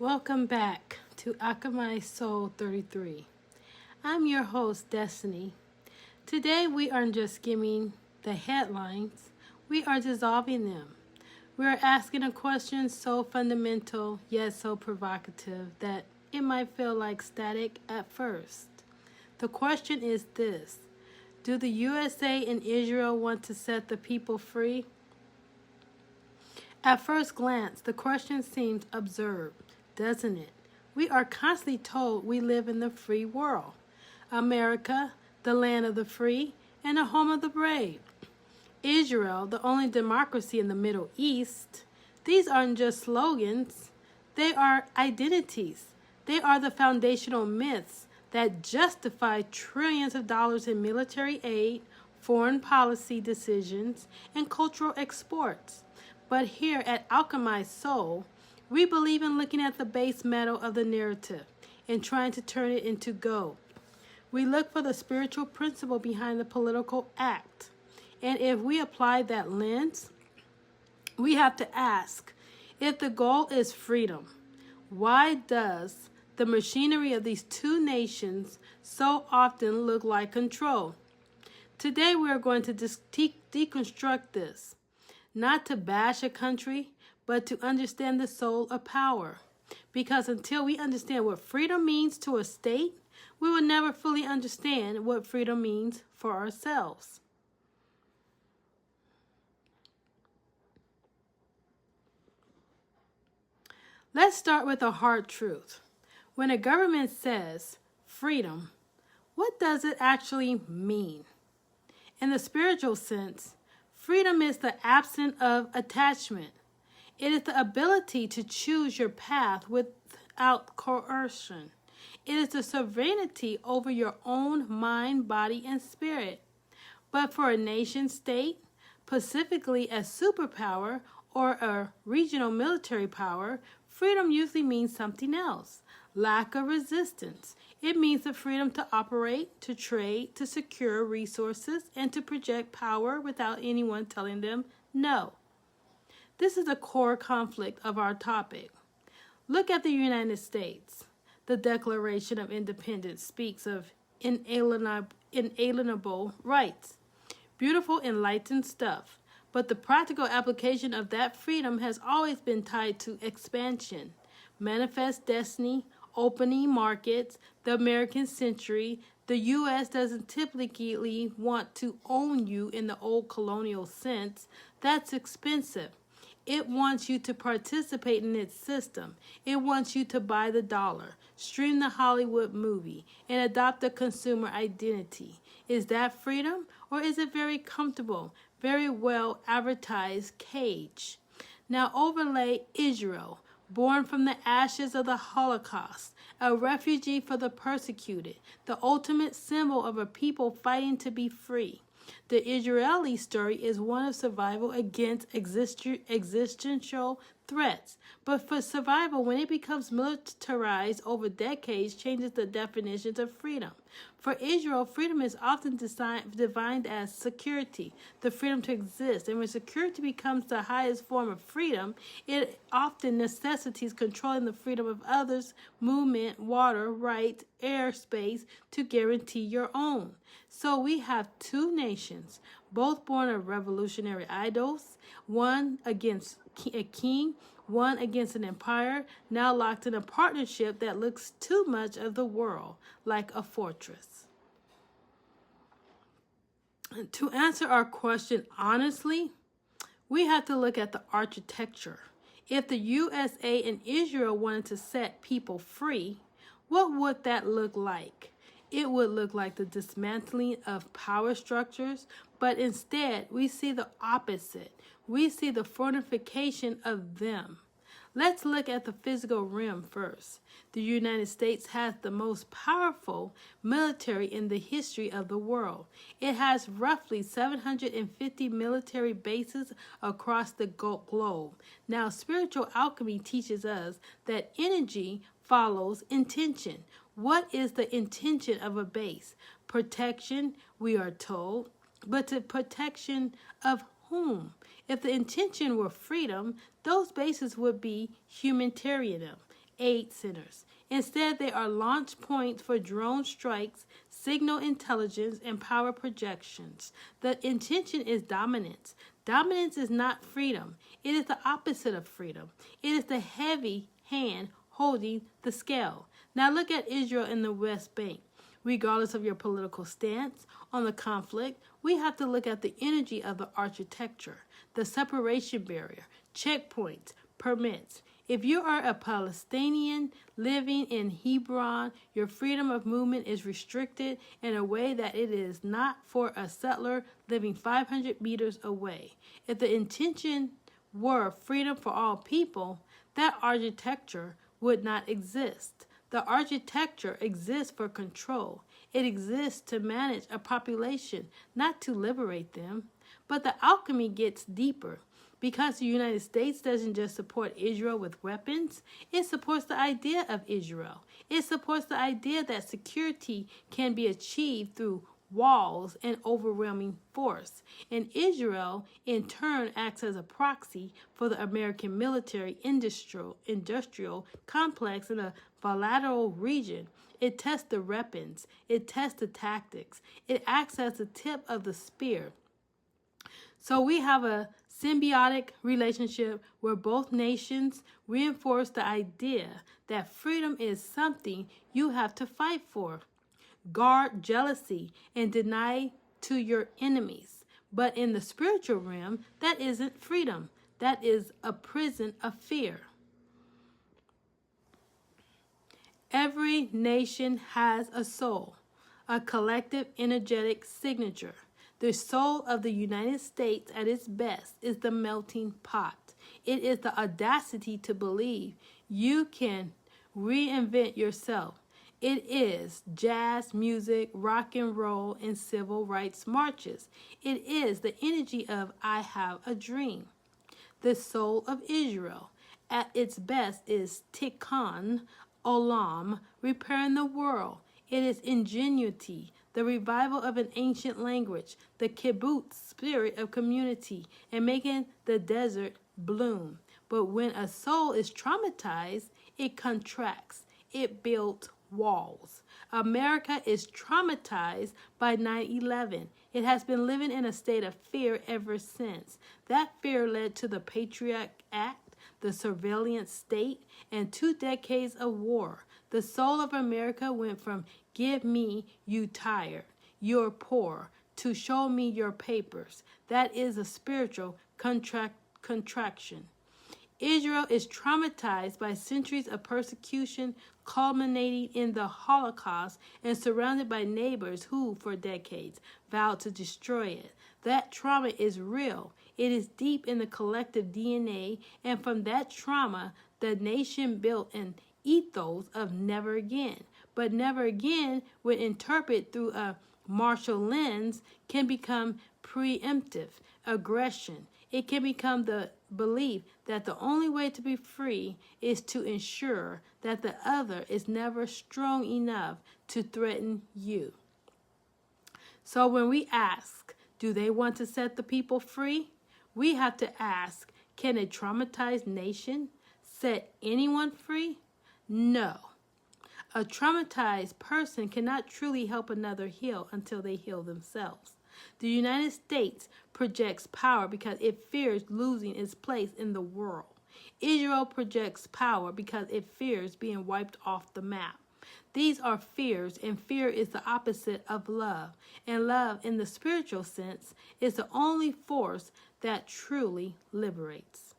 Welcome back to Alchemize Soul 33. I'm your host, Destiny. Today we aren't just skimming the headlines, we are dissolving them. We are asking a question so fundamental yet so provocative that it might feel like static at first. The question is this: do the USA and Israel want to set the people free? At first glance, the question seems absurd, doesn't it? We are constantly told we live in the free world. America, the land of the free and the home of the brave. Israel, the only democracy in the Middle East. These aren't just slogans, they are identities. They are the foundational myths that justify trillions of dollars in military aid, foreign policy decisions, and cultural exports. But here at Alchemize Soul, we believe in looking at the base metal of the narrative and trying to turn it into gold. We look for the spiritual principle behind the political act. And if we apply that lens, we have to ask, if the goal is freedom, why does the machinery of these two nations so often look like control? Today we are going to deconstruct this. Not to bash a country, but to understand the soul of power. Because until we understand what freedom means to a state, we will never fully understand what freedom means for ourselves. Let's start with a hard truth. When a government says freedom, what does it actually mean? In the spiritual sense, freedom is the absence of attachment. It is the ability to choose your path without coercion. It is the sovereignty over your own mind, body, and spirit. But for a nation state, specifically a superpower or a regional military power, freedom usually means something else. Lack of resistance. It means the freedom to operate, to trade, to secure resources, and to project power without anyone telling them no. This is the core conflict of our topic. Look at the United States. The Declaration of Independence speaks of inalienable rights. Beautiful, enlightened stuff. But the practical application of that freedom has always been tied to expansion, manifest destiny, opening markets, the American century. The U.S. doesn't typically want to own you in the old colonial sense. That's expensive. It wants you to participate in its system. It wants you to buy the dollar, stream the Hollywood movie, and adopt a consumer identity. Is that freedom, or is it very comfortable, very well advertised cage? Now overlay Israel, born from the ashes of the Holocaust, a refugee for the persecuted, the ultimate symbol of a people fighting to be free. The Israeli story is one of survival against existential threats. But for survival, when it becomes militarized over decades, changes the definitions of freedom. For Israel, freedom is often defined as security, the freedom to exist. And when security becomes the highest form of freedom, it often necessitates controlling the freedom of others, movement, water, right, airspace, to guarantee your own. So we have two nations, both born of revolutionary idols, one against a king, one against an empire, now locked in a partnership that looks too much of the world like a fortress. To answer our question honestly, we have to look at the architecture. If the USA and Israel wanted to set people free, what would that look like? It would look like the dismantling of power structures, but instead we see the opposite. We see the fortification of them. Let's look at the physical realm first. The United States has the most powerful military in the history of the world. It has roughly 750 military bases across the globe. Now, spiritual alchemy teaches us that energy follows intention. What is the intention of a base? Protection, we are told, but the protection of whom? If the intention were freedom, those bases would be humanitarianism, aid centers. Instead, they are launch points for drone strikes, signal intelligence, and power projections. The intention is dominance. Dominance is not freedom. It is the opposite of freedom. It is the heavy hand holding the scale. Now look at Israel and the West Bank. Regardless of your political stance on the conflict, we have to look at the energy of the architecture, the separation barrier, checkpoints, permits. If you are a Palestinian living in Hebron, your freedom of movement is restricted in a way that it is not for a settler living 500 meters away. If the intention were freedom for all people, that architecture would not exist. The architecture exists for control. It exists to manage a population, not to liberate them. But the alchemy gets deeper. Because the United States doesn't just support Israel with weapons, it supports the idea of Israel. It supports the idea that security can be achieved through walls and overwhelming force. And Israel, in turn, acts as a proxy for the American military industrial complex in a bilateral region. It tests the weapons. It tests the tactics. It acts as the tip of the spear. So we have a symbiotic relationship where both nations reinforce the idea that freedom is something you have to fight for, guard jealousy, and deny to your enemies. But in the spiritual realm, that isn't freedom. That is a prison of fear. Every nation has a soul, a collective energetic signature. The soul of the United States at its best is the melting pot. It is the audacity to believe you can reinvent yourself. It is jazz music, rock and roll, and civil rights marches. It is the energy of I have a dream. The soul of Israel at its best is tikkun olam, repairing the world. It is ingenuity, the revival of an ancient language, the kibbutz spirit of community, and making the desert bloom. But when a soul is traumatized, it contracts. It built walls. America is traumatized by 9/11. It has been living in a state of fear ever since. That fear led to the Patriot Act, the surveillance state, and 2 decades of war. The soul of America went from give me, you tired, you're poor, to show me your papers. That is a spiritual contraction. Israel is traumatized by centuries of persecution culminating in the Holocaust and surrounded by neighbors who, for decades, vowed to destroy it. That trauma is real. It is deep in the collective DNA, and from that trauma, the nation built an ethos of never again. But never again, when interpreted through a martial lens, can become preemptive aggression. It can become the belief that the only way to be free is to ensure that the other is never strong enough to threaten you. So when we ask, do they want to set the people free? We have to ask, can a traumatized nation set anyone free? No. A traumatized person cannot truly help another heal until they heal themselves. The United States projects power because it fears losing its place in the world. Israel projects power because it fears being wiped off the map. These are fears, and fear is the opposite of love. And love, in the spiritual sense, is the only force that truly liberates.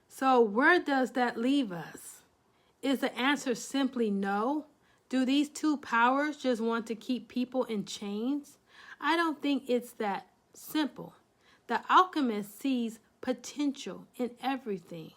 So where does that leave us? Is the answer simply no? Do these two powers just want to keep people in chains? I don't think it's that simple. The alchemist sees potential in everything.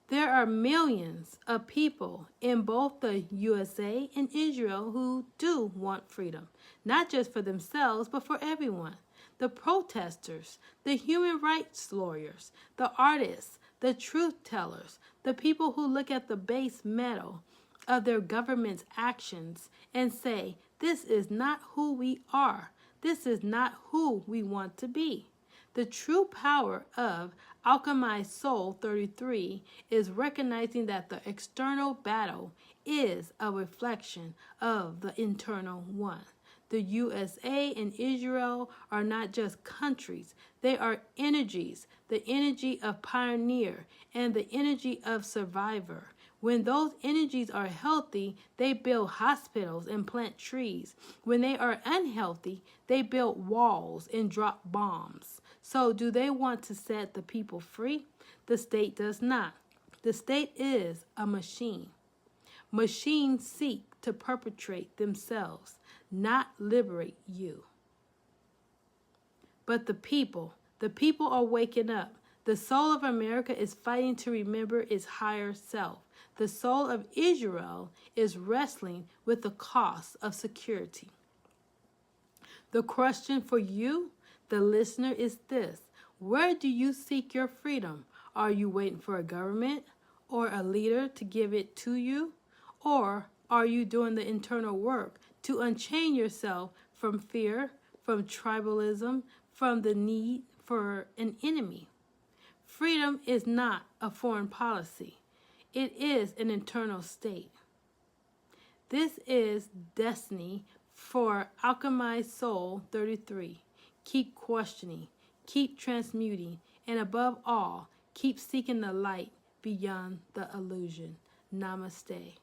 There are millions of people in both the USA and Israel who do want freedom, not just for themselves, but for everyone. The protesters, the human rights lawyers, the artists, the truth tellers, the people who look at the base metal of their government's actions and say, this is not who we are. This is not who we want to be. The true power of Alchemize Soul 33 is recognizing that the external battle is a reflection of the internal one. The USA and Israel are not just countries, they are energies, the energy of pioneer and the energy of survivor. When those energies are healthy, they build hospitals and plant trees. When they are unhealthy, they build walls and drop bombs. So do they want to set the people free? The state does not. The state is a machine. Machines seek to perpetrate themselves, not liberate you. But the people are waking up. The soul of America is fighting to remember its higher self. The soul of Israel is wrestling with the cost of security. The question for you, the listener, is this: where do you seek your freedom? Are you waiting for a government or a leader to give it to you? Or are you doing the internal work to unchain yourself from fear, from tribalism, from the need for an enemy? Freedom is not a foreign policy. It is an internal state. This is destiny for Alchemized Soul 33. Keep questioning, keep transmuting, and above all, keep seeking the light beyond the illusion. Namaste.